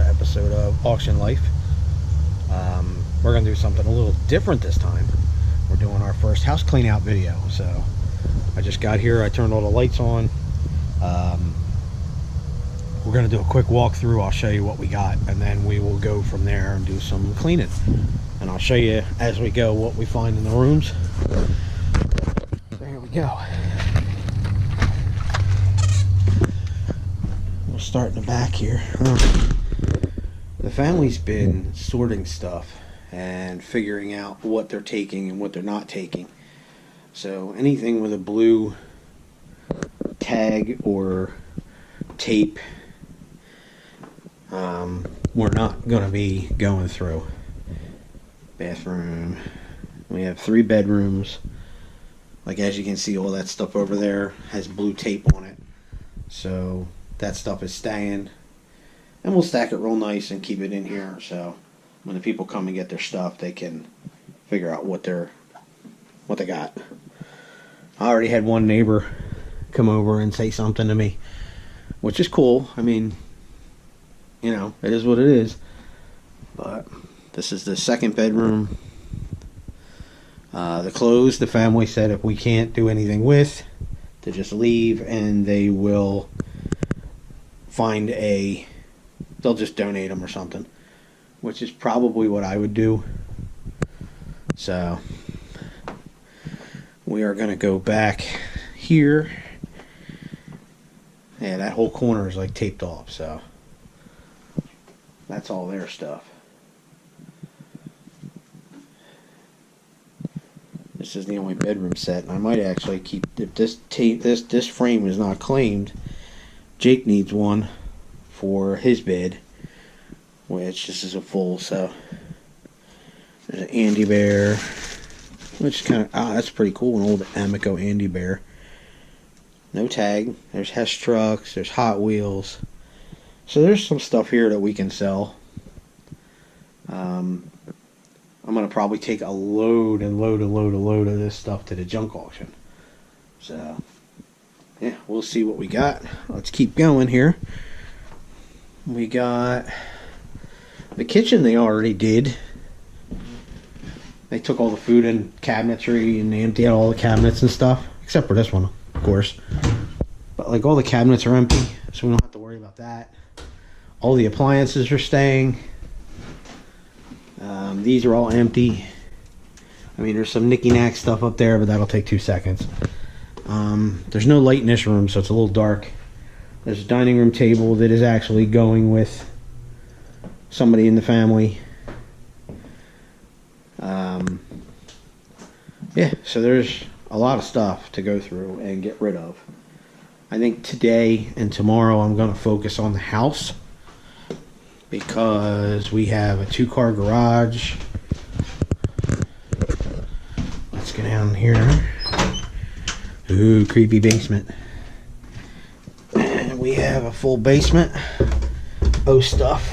episode of Auction Life. We're going to do something a little different this time. We're doing our first house clean out video. So I just got here, I turned all the lights on. We're going to do a quick walkthrough. I'll show you what we got, and then we will go from there and do some cleaning. And I'll show you as we go what we find in the rooms. So here we go. We'll start in the back here. The family's been sorting stuff and figuring out what they're taking and what they're not taking. So anything with a blue tag or tape, we're not going to be going through. Bathroom. We have 3 bedrooms. Like, as you can see, all that stuff over there has blue tape on it. So that stuff is staying. And we'll stack it real nice and keep it in here. So when the people come and get their stuff, they can figure out what they got. I already had one neighbor come over and say something to me, which is cool. I mean, you know, it is what it is. But this is the 2nd bedroom. The clothes, the family said if we can't do anything with, to just leave, and they will find they'll just donate them or something, which is probably what I would do. So we are going to go back here. Yeah, that whole corner is like taped off, so that's all their stuff. This is the only bedroom set, and I might actually keep, if this frame is not claimed, Jake needs one for his bed, which this is a full. So there's an Andy Bear, which is kind of, that's pretty cool, an old Amico Andy Bear. No tag. There's Hess trucks, there's Hot Wheels. So there's some stuff here that we can sell. I'm going to probably take a load of this stuff to the junk auction. So, yeah, we'll see what we got. Let's keep going here. We got the kitchen they already did. They took all the food and cabinetry and they emptied out all the cabinets and stuff. Except for this one, of course. But, like, all the cabinets are empty, so we don't have to worry about that. All the appliances are staying. These are all empty. I mean, there's some knicky-knack stuff up there, but that'll take 2 seconds. There's no light in this room, so it's a little dark. There's a dining room table that is actually going with somebody in the family. Yeah, so there's a lot of stuff to go through and get rid of. I think today and tomorrow I'm going to focus on the house, because we have a 2-car garage. Let's go down here. Ooh, creepy basement. And we have a full basement. Oh, stuff.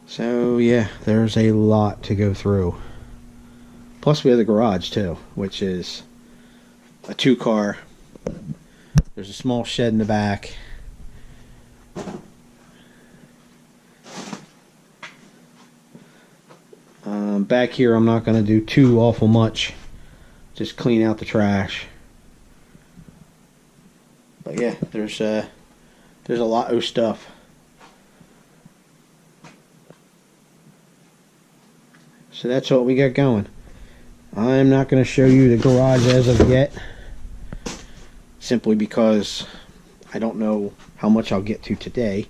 So, yeah, there's a lot to go through. Plus, we have the garage, too, which is a 2-car. There's a small shed in the back. Back here, I'm not going to do too awful much. Just clean out the trash. But yeah, there's a lot of stuff. So that's what we got going. I'm not going to show you the garage as of yet, simply because I don't know how much I'll get to today.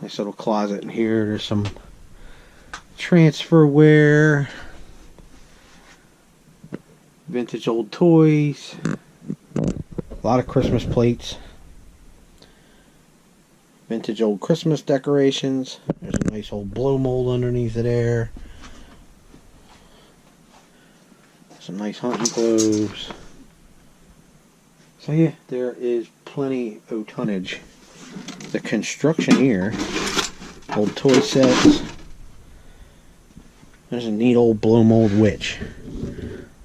Nice little closet in here. There's some transferware, vintage old toys, a lot of Christmas plates, vintage old Christmas decorations. There's a nice old blow mold underneath there. Some nice hunting clothes. So yeah, there is plenty of tonnage. The construction here, old toy sets. There's a neat old blow mold witch.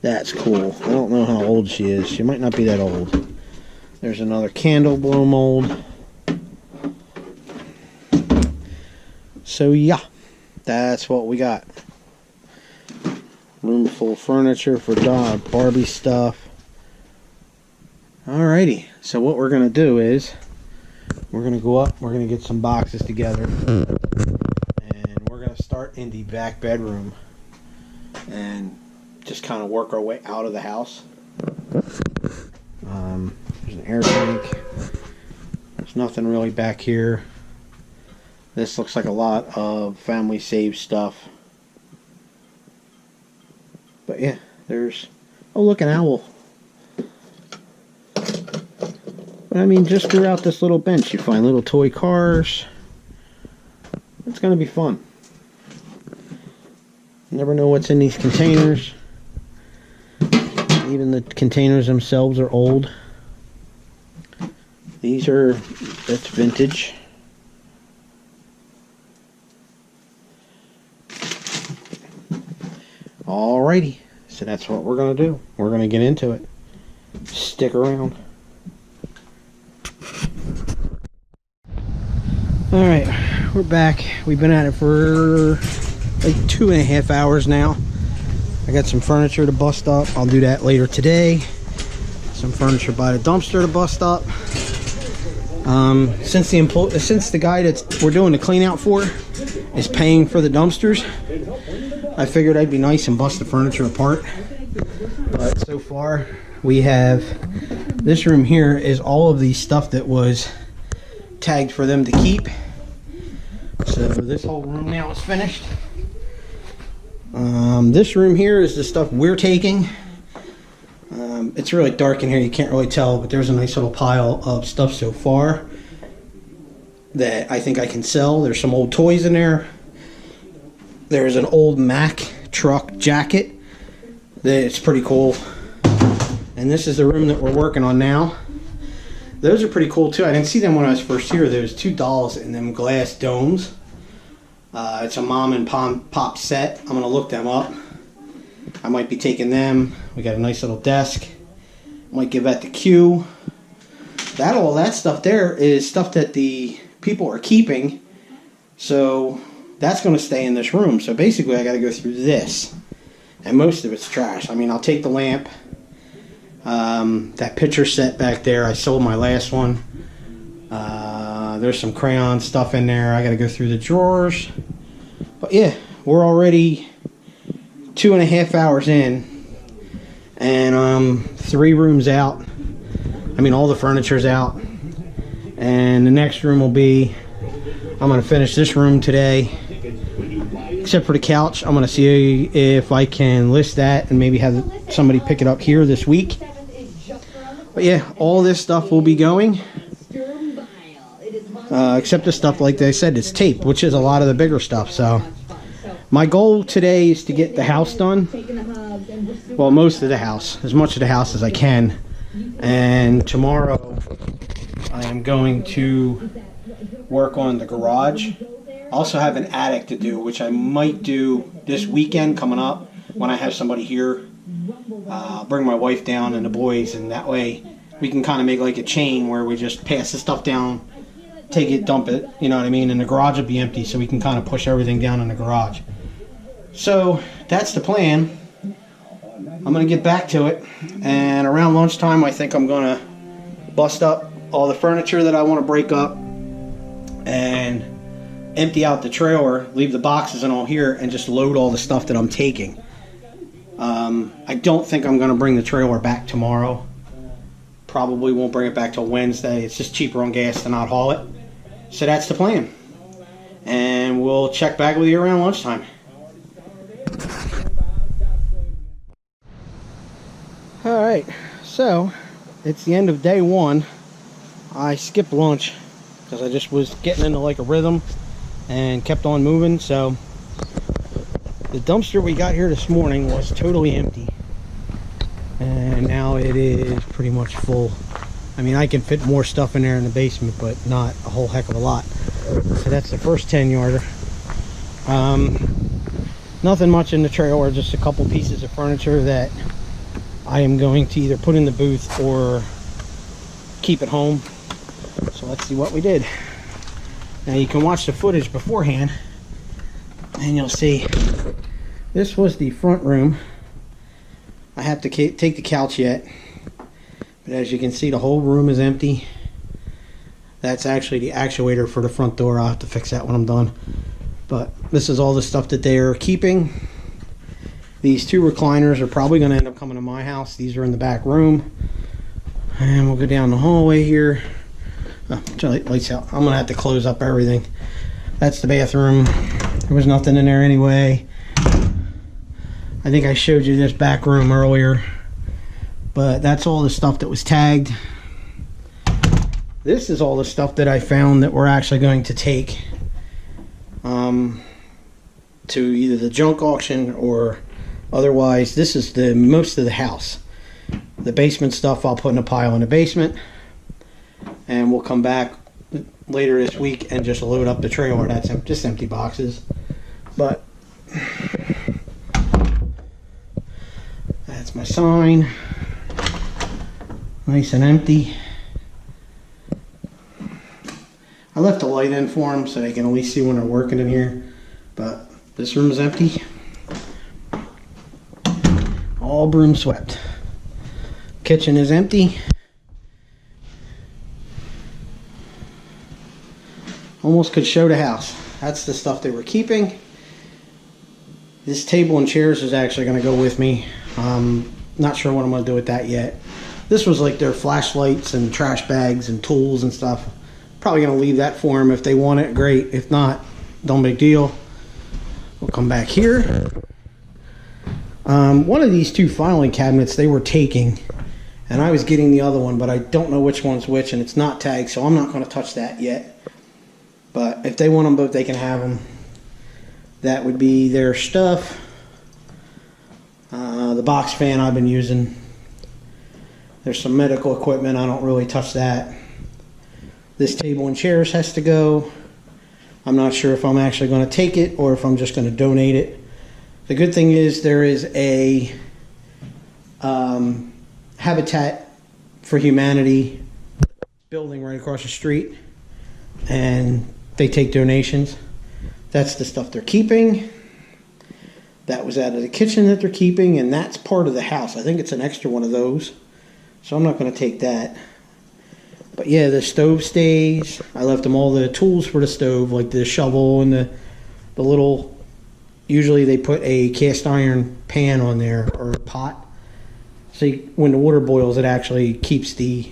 That's cool. I don't know how old she is. She might not be that old. There's another candle blow mold. So yeah, that's what we got. Room full of furniture for Barbie stuff. Alrighty, so what we're going to do is we're going to go up, we're going to get some boxes together, and we're going to start in the back bedroom and just kind of work our way out of the house. There's an air tank. There's nothing really back here. This looks like a lot of family save stuff. But yeah, there's... oh, look, an owl. But I mean, just throughout this little bench, you find little toy cars. It's going to be fun. You never know what's in these containers. Even the containers themselves are old. These are... that's vintage. Alrighty, so that's what we're going to do. We're going to get into it. Stick around. Alright, we're back. We've been at it for like 2.5 hours now. I got some furniture to bust up. I'll do that later today. Some furniture by the dumpster to bust up. Since the guy that we're doing the clean out for is paying for the dumpsters, I figured I'd be nice and bust the furniture apart. But so far we have this room here is all of the stuff that was tagged for them to keep. So this whole room now is finished. This room here is the stuff we're taking. It's really dark in here, you can't really tell, but there's a nice little pile of stuff so far that I think I can sell. There's some old toys in there. There's an old Mack truck jacket that's pretty cool. And this is the room that we're working on now. Those are pretty cool too. I didn't see them when I was first here. There's 2 dolls in them glass domes. It's a mom and pop set. I'm going to look them up. I might be taking them. We got a nice little desk. Might give that to Q. All that stuff there is stuff that the people are keeping. So that's going to stay in this room. So basically I got to go through this. And most of it's trash. I mean, I'll take the lamp. That picture set back there, I sold my last one. There's some crayon stuff in there. I got to go through the drawers. But yeah, we're already 2.5 hours in. And 3 rooms out. I mean, all the furniture's out. And the next room will be... I'm going to finish this room today. Except for the couch. I'm going to see if I can list that and maybe have somebody pick it up here this week. But yeah, all this stuff will be going. Except the stuff, like I said, it's tape, which is a lot of the bigger stuff. So my goal today is to get the house done. Well, most of the house. As much of the house as I can. And tomorrow I am going to work on the garage. I also have an attic to do, which I might do this weekend coming up when I have somebody here. I'll bring my wife down and the boys, and that way we can kind of make like a chain where we just pass the stuff down, take it, dump it, you know what I mean, and the garage will be empty, so we can kind of push everything down in the garage. So that's the plan. I'm going to get back to it, and around lunchtime I think I'm going to bust up all the furniture that I want to break up and empty out the trailer, leave the boxes and all here, and just load all the stuff that I'm taking. I don't think I'm going to bring the trailer back tomorrow. Probably won't bring it back till Wednesday. It's just cheaper on gas to not haul it. So that's the plan. And we'll check back with you around lunchtime. Alright, so it's the end of day 1. I skipped lunch because I just was getting into like a rhythm and kept on moving. So the dumpster we got here this morning was totally empty, and now it is pretty much full. I mean, I can fit more stuff in there in the basement, but not a whole heck of a lot. So that's the first 10-yarder. Nothing much in the trailer, just a couple pieces of furniture that I am going to either put in the booth or keep it home. So let's see what we did. Now you can watch the footage beforehand and you'll see this was the front room. I have to take the couch yet, but as you can see the whole room is empty. That's actually the actuator for the front door. I'll have to fix that when I'm done. But this is all the stuff that they're keeping. These two recliners are probably going to end up coming to my house. These are in the back room. And we'll go down the hallway here. Oh, lights out. I'm going to have to close up everything. That's the bathroom. There was nothing in there anyway. I think I showed you this back room earlier. But that's all the stuff that was tagged. This is all the stuff that I found that we're actually going to take to either the junk auction or otherwise. This is the most of the house. The basement stuff I'll put in a pile in the basement, and we'll come back later this week and just load up the trailer. That's just empty boxes, but that's my sign, nice and empty. I left the light in for them so they can at least see when they're working in here. But this room is empty. All broom swept. Kitchen is empty. Almost could show the house. That's the stuff they were keeping. This table and chairs is actually going to go with me. Not sure what I'm going to do with that yet. This was like their flashlights and trash bags and tools and stuff. Probably going to leave that for them. If they want it, great. If not, don't big deal. We'll come back here. One of these two filing cabinets they were taking, and I was getting the other one, but I don't know which one's which, and it's not tagged, so I'm not going to touch that yet. But if they want them both, they can have them. That would be their stuff. The box fan I've been using. There's some medical equipment. I don't really touch that. This table and chairs has to go. I'm not sure if I'm actually going to take it or if I'm just going to donate it. The good thing is there is a Habitat for Humanity building right across the street, and they take donations. That's the stuff they're keeping. That was out of the kitchen that they're keeping, and that's part of the house. I think it's an extra one of those, so I'm not going to take that. But yeah, the stove stays. I left them all the tools for the stove, like the shovel and the little, usually they put a cast iron pan on there, or a pot. So when the water boils, it actually keeps the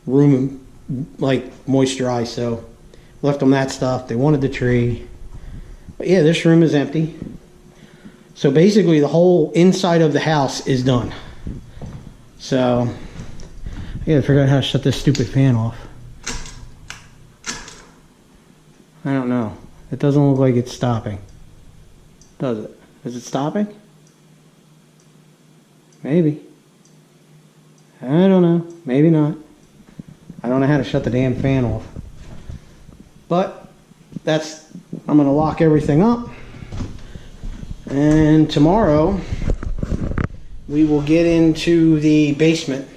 room like moisturized. So left them that stuff. They wanted the tree. But yeah, this room is empty. So basically the whole inside of the house is done. So yeah, I forgot how to shut this stupid fan off. I don't know. It doesn't look like it's stopping. Does it? Is it stopping? Maybe. I don't know. Maybe not. I don't know how to shut the damn fan off. But I'm going to lock everything up. And tomorrow we will get into the basement.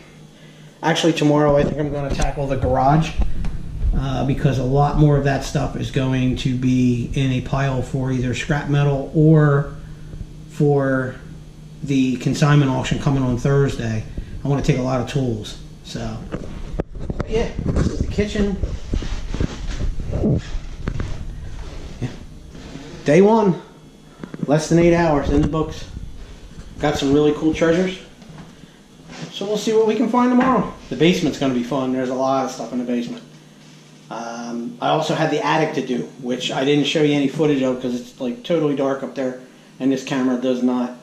Actually, tomorrow I think I'm going to tackle the garage because a lot more of that stuff is going to be in a pile for either scrap metal or for the consignment auction coming on Thursday. I want to take a lot of tools. So, yeah, this is the kitchen. Yeah. Day one, less than 8 hours in the books. Got some really cool treasures. So we'll see what we can find tomorrow. The basement's going to be fun. There's a lot of stuff in the basement. I also had the attic to do, which I didn't show you any footage of because it's like totally dark up there, and this camera does not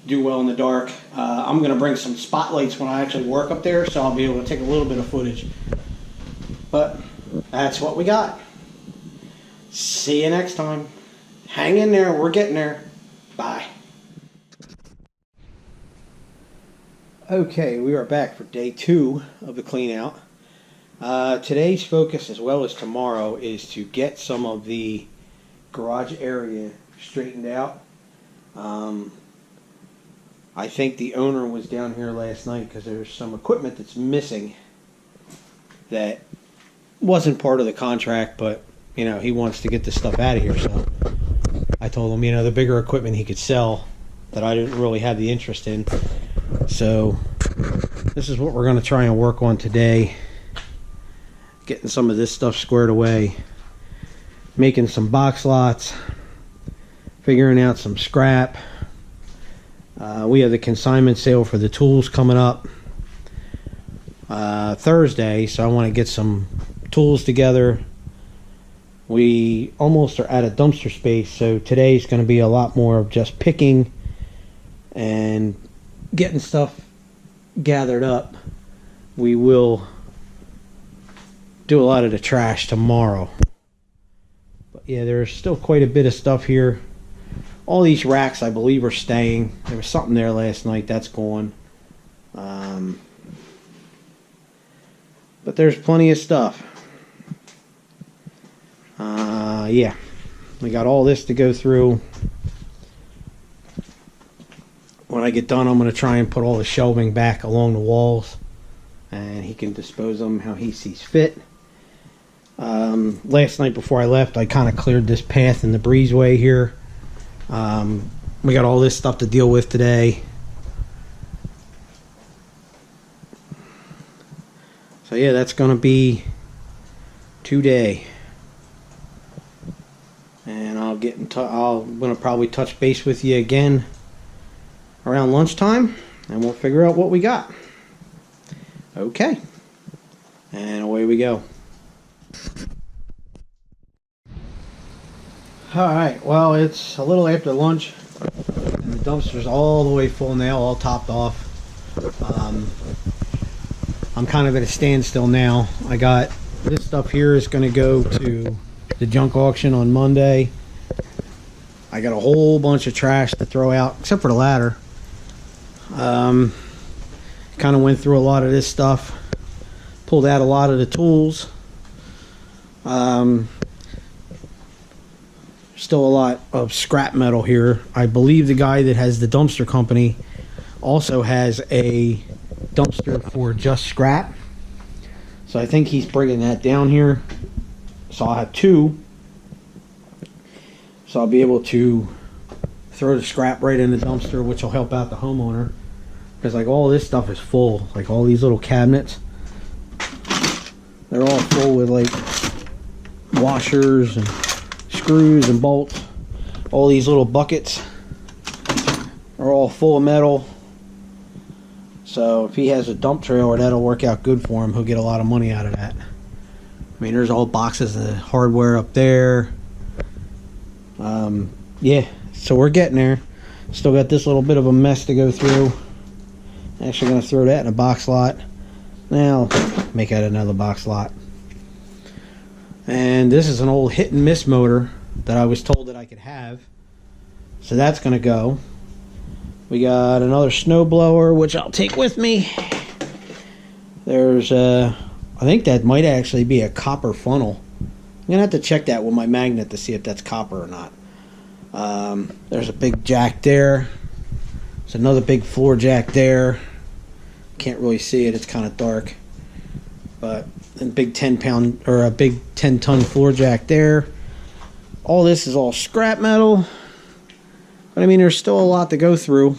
do well in the dark. I'm going to bring some spotlights when I actually work up there, so I'll be able to take a little bit of footage. But that's what we got. See you next time. Hang in there. We're getting there. Bye. Okay, we are back for day 2 of the clean out. Today's focus, as well as tomorrow, is to get some of the garage area straightened out. I think the owner was down here last night because there's some equipment that's missing that wasn't part of the contract, but you know, he wants to get this stuff out of here. So I told him, you know, the bigger equipment he could sell that I didn't really have the interest in. So this is what we're going to try and work on today. Getting some of this stuff squared away, making some box lots, figuring out some scrap. We have the consignment sale for the tools coming up Thursday, so I want to get some tools together. We almost are out of dumpster space, so today's going to be a lot more of just picking and getting stuff gathered up. We will do a lot of the trash tomorrow. But yeah, there's still quite a bit of stuff here. All these racks, I believe, are staying. There was something there last night. That's gone. But there's plenty of stuff. Yeah. We got all this to go through. When I get done, I'm going to try and put all the shelving back along the walls. And he can dispose of them how he sees fit. Last night before I left, I kind of cleared this path in the breezeway here. We got all this stuff to deal with today. So yeah, that's going to be today. And I'll get in touch. I'm going to probably touch base with you again around lunchtime, and we'll figure out what we got. Okay. And away we go. Alright, well, it's a little after lunch, and the dumpster's all the way full now, all topped off. I'm kind of at a standstill now. I got this stuff here is going to go to the junk auction on Monday. I got a whole bunch of trash to throw out, except for the ladder. Kind of went through a lot of this stuff, pulled out a lot of the tools. Still a lot of scrap metal here. I believe the guy that has the dumpster company also has a dumpster for just scrap. So I think he's bringing that down here. So I'll have two. So I'll be able to throw the scrap right in the dumpster, which will help out the homeowner. Because like all this stuff is full. Like all these little cabinets, they're all full with like washers and screws and bolts. All these little buckets are all full of metal. So if he has a dump trailer, that'll work out good for him. He'll get a lot of money out of that. I mean, there's all boxes of hardware up there. Yeah, so we're getting there. Still got this little bit of a mess to go through. Actually going to throw that in a box lot. Now, make out another box lot. And this is an old hit and miss motor that I was told that I could have. So that's going to go. We got another snow blower, which I'll take with me. There's I think that might actually be a copper funnel. I'm going to have to check that with my magnet to see if that's copper or not. There's a big jack there. There's another big floor jack there. Can't really see it, it's kind of dark. But a big 10-pound or a big 10-ton floor jack there. All this is all scrap metal. But I mean, there's still a lot to go through.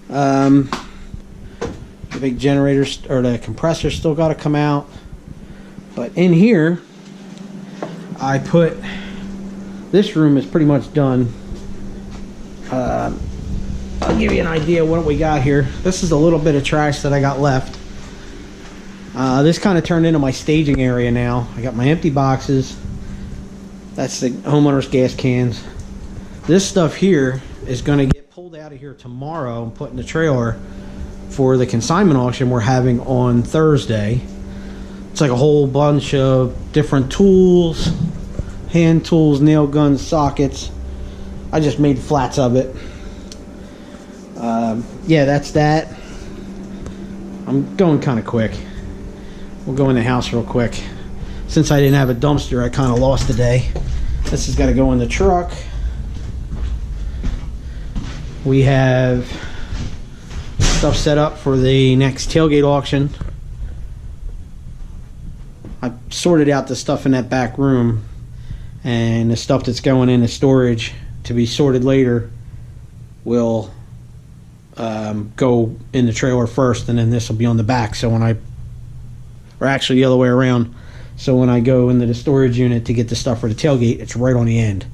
The big generator or the compressor still got to come out. But in here, I put, this room is pretty much done. I'll give you an idea of what we got here. This is a little bit of trash that I got left. This kind of turned into my staging area now. I got my empty boxes. That's the homeowner's gas cans. This stuff here is going to get pulled out of here tomorrow and put in the trailer for the consignment auction we're having on Thursday. It's like a whole bunch of different tools, hand tools, nail guns, sockets. I just made flats of it. Yeah, that's that. I'm going kind of quick. We'll go in the house real quick. Since I didn't have a dumpster, I kind of lost the day. This has got to go in the truck. We have stuff set up for the next tailgate auction. I sorted out the stuff in that back room, and the stuff that's going into storage to be sorted later will go in the trailer first, and then this will be on the back. So when or actually the other way around. So when I go into the storage unit to get the stuff for the tailgate, it's right on the end.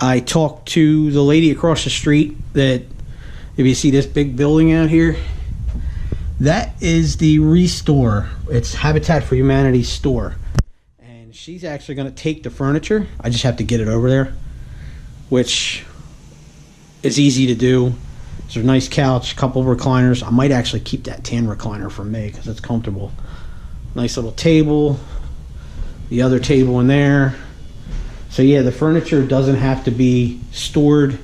I talked to the lady across the street that, if you see this big building out here, that is the Restore. It's Habitat for Humanity store. And she's actually going to take the furniture. I just have to get it over there, which is easy to do. There's a nice couch, a couple of recliners. I might actually keep that tan recliner for me because it's comfortable. Nice little table. The other table in there. So yeah, the furniture doesn't have to be stored.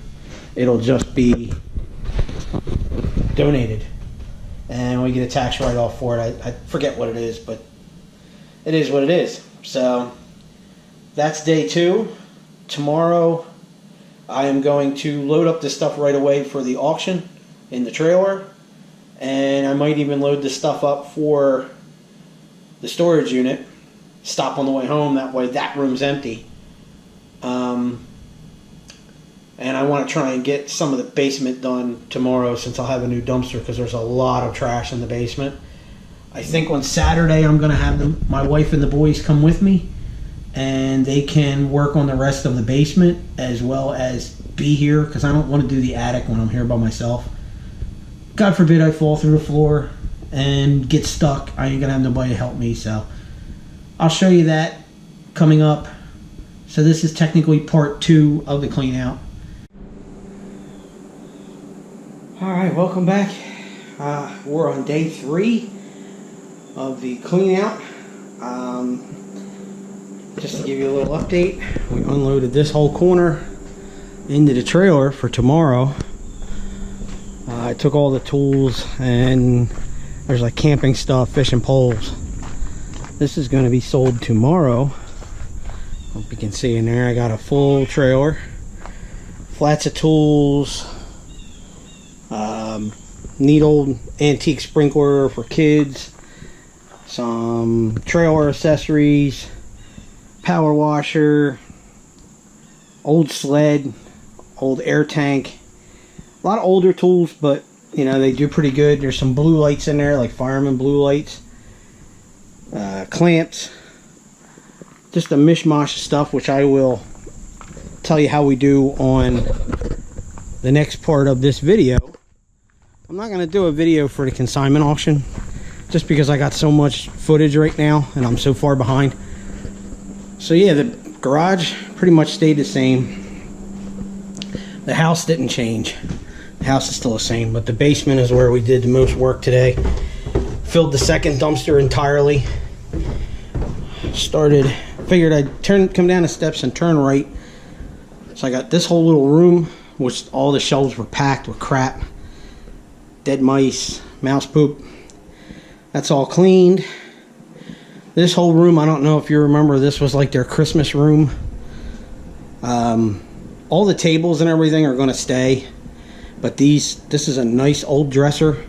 It'll just be donated. And we get a tax write-off for it. I forget what it is, but it is what it is. So that's day 2. Tomorrow I am going to load up this stuff right away for the auction in the trailer. And I might even load this stuff up for the storage unit. Stop on the way home, that way that room's empty. And I want to try and get some of the basement done tomorrow, since I'll have a new dumpster, because there's a lot of trash in the basement. I think on Saturday I'm going to have my wife and the boys come with me, and they can work on the rest of the basement as well as be here, because I don't want to do the attic when I'm here by myself. God forbid I fall through the floor and get stuck. I ain't going to have nobody to help me, so I'll show you that coming up. So this is technically part 2 of the clean out. Alright, welcome back. We're on day 3 of the clean out. Just to give you a little update, we unloaded this whole corner into the trailer for tomorrow. I took all the tools, and there's like camping stuff, fishing poles. This is going to be sold tomorrow. Hope you can see in there, I got a full trailer, flats of tools, neat old antique sprinkler for kids, some trailer accessories, power washer, old sled, old air tank. A lot of older tools, but you know, they do pretty good. There's some blue lights in there, like fireman blue lights, clamps, just a mishmash of stuff, which I will tell you how we do on the next part of this video. I'm not going to do a video for the consignment auction, just because I got so much footage right now and I'm so far behind. So yeah, the garage pretty much stayed the same. The house didn't change. The house is still the same, but the basement is where we did the most work today. Filled the second dumpster entirely. Figured I'd come down the steps and turn right. So I got this whole little room, which all the shelves were packed with crap. Dead mice, mouse poop. That's all cleaned. This whole room, I don't know if you remember, this was like their Christmas room. All the tables and everything are going to stay, but this is a nice old dresser,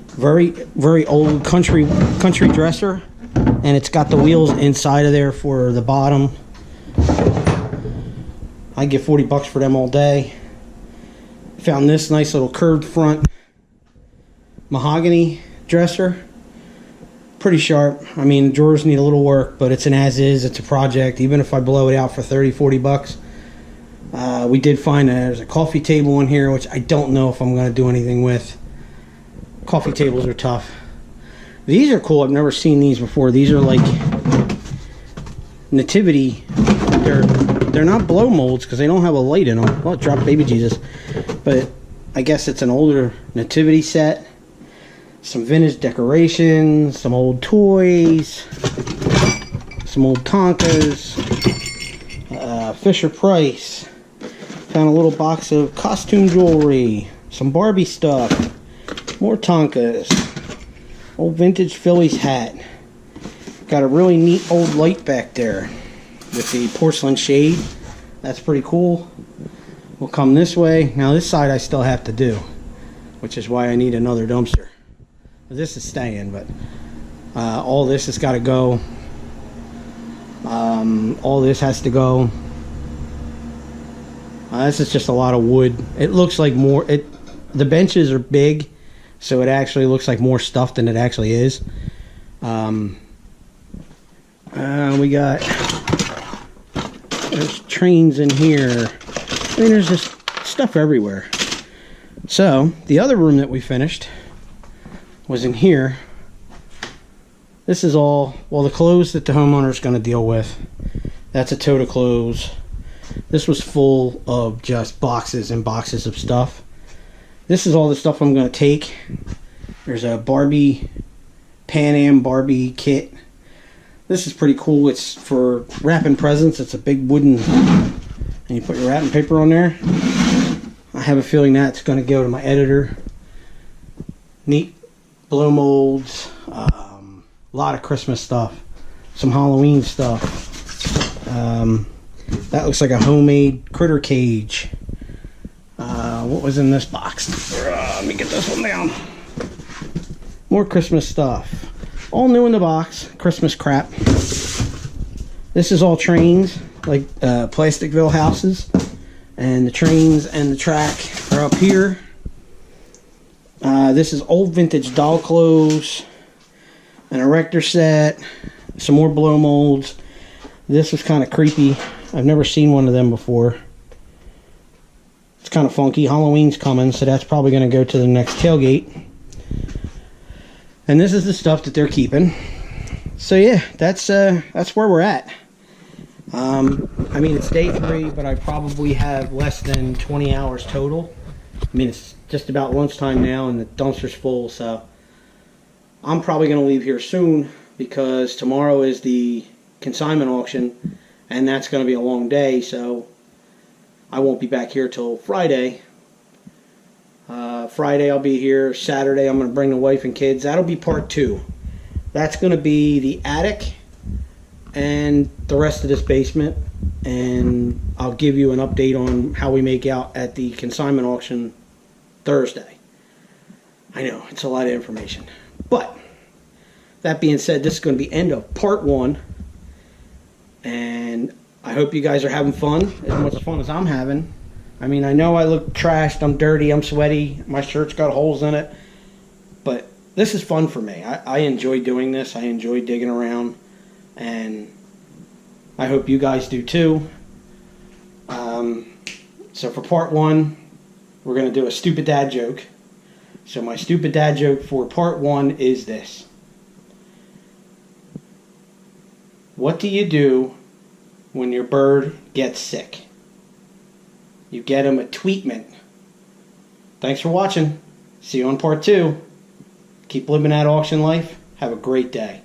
very very old country dresser, and it's got the wheels inside of there for the bottom. I get $40 for them all day. Found this nice little curved front mahogany dresser. Pretty sharp. I mean, drawers need a little work, but it's an as-is. It's a project. Even if I blow it out for $30-40. We did find there's a coffee table in here, which I don't know if I'm going to do anything with. Coffee tables are tough. These are cool. I've never seen these before. These are like nativity. They're not blow molds because they don't have a light in them. Well, drop baby Jesus. But I guess it's an older nativity set. Some vintage decorations, some old toys, some old Tonkas, Fisher Price. Found a little box of costume jewelry, some Barbie stuff, more Tonkas, old vintage Phillies hat. Got a really neat old light back there with the porcelain shade. That's pretty cool. We'll come this way. Now this side I still have to do, which is why I need another dumpster. This is staying, but all this has got to go. All this has to go. This is just a lot of wood. It looks like more. The benches are big, so it actually looks like more stuff than it actually is. We got, there's trains in here. I mean, there's just stuff everywhere. So the other room that we finished was in here. This is all, well, the clothes that the homeowner is going to deal with. That's a tote of clothes. This was full of just boxes and boxes of stuff. This is all the stuff I'm going to take. There's a Barbie, Pan Am Barbie kit. This is pretty cool. It's for wrapping presents. It's a big wooden, and you put your wrapping paper on there. I have a feeling that's going to go to my editor. Neat blow molds. A lot of Christmas stuff. Some Halloween stuff. That looks like a homemade critter cage. What was in this box? Let me get this one down. More Christmas stuff. All new in the box. Christmas crap. This is all trains, like Plasticville houses. And the trains and the track are up here. This is old vintage doll clothes. An erector set. Some more blow molds. This was kind of creepy. I've never seen one of them before. It's kind of funky. Halloween's coming, so that's probably going to go to the next tailgate. And this is the stuff that they're keeping. So yeah, that's where we're at. I mean, it's day 3, but I probably have less than 20 hours total. I mean, it's just about lunchtime now, and the dumpster's full, so I'm probably going to leave here soon, because tomorrow is the consignment auction, and that's going to be a long day, so I won't be back here till Friday. Friday I'll be here. Saturday I'm going to bring the wife and kids. That'll be part 2. That's going to be the attic and the rest of this basement, and I'll give you an update on how we make out at the consignment auction Thursday. I know, it's a lot of information, but that being said, this is going to be the end of part 1, and I hope you guys are having fun, as much fun as I'm having. I mean, I know I look trashed, I'm dirty, I'm sweaty, my shirt's got holes in it, but this is fun for me. I enjoy doing this. I enjoy digging around, and I hope you guys do too. So for part 1, we're going to do a stupid dad joke. So my stupid dad joke for part 1 is this. What do you do when your bird gets sick? You get him a tweetment. Thanks for watching. See you on part 2. Keep living that auction life. Have a great day.